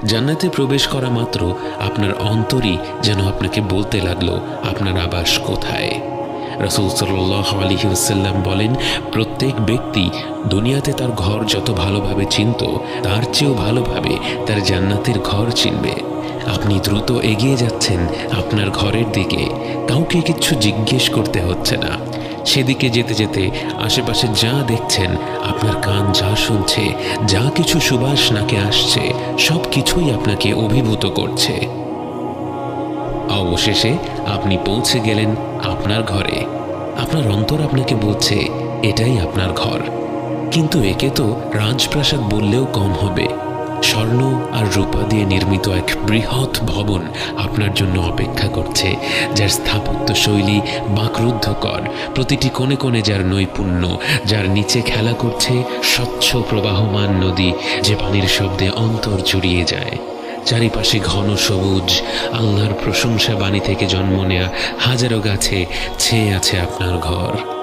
জান্নাতে প্রবেশ করা মাত্র আপনার অন্তরই যেন আপনাকে বলতে লাগলো আপনার আবাস কোথায়। রাসূল সাল্লাল্লাহু আলাইহি ওয়াসাল্লাম বলেন, প্রত্যেক ব্যক্তি দুনিয়াতে তার ঘর যত ভালোভাবে চিনত তার চেয়েও ভালোভাবে তার জান্নাতের ঘর চিনবে। আপনি দ্রুত এগিয়ে যাচ্ছেন আপনার ঘরের দিকে, কাউকে কিচ্ছু জিজ্ঞেস করতে হচ্ছে না। সেদিকে যেতে যেতে আশেপাশে যা দেখছেন, আপনার কান যা শুনছে, যা কিছু সুবাস নাকে আসছে, সব কিছুই আপনাকে অভিভূত করছে। অবশেষে আপনি পৌঁছে গেলেন আপনার ঘরে। আপনার অন্তর আপনাকে বলছে এটাই আপনার ঘর। কিন্তু একে তো রাজপ্রাসাদ বললেও কম হবে। স্বর্ণ আর রূপা দিয়ে নির্মিত এক বৃহৎ ভবন আপনার জন্য অপেক্ষা করছে, যার স্থাপত্য শৈলী বাকরুদ্ধকর, প্রতিটি কোণে কোণে যার নৈপুণ্য, যার নিচে খেলা করছে স্বচ্ছ প্রবাহমান নদী, যে পানির শব্দে অন্তর জুড়িয়ে যায়। চারিপাশে ঘন সবুজ, আল্লাহর প্রশংসা বাণী থেকে জন্ম নেয়া হাজারো গাছে ছেয়ে আছে আপনার ঘর।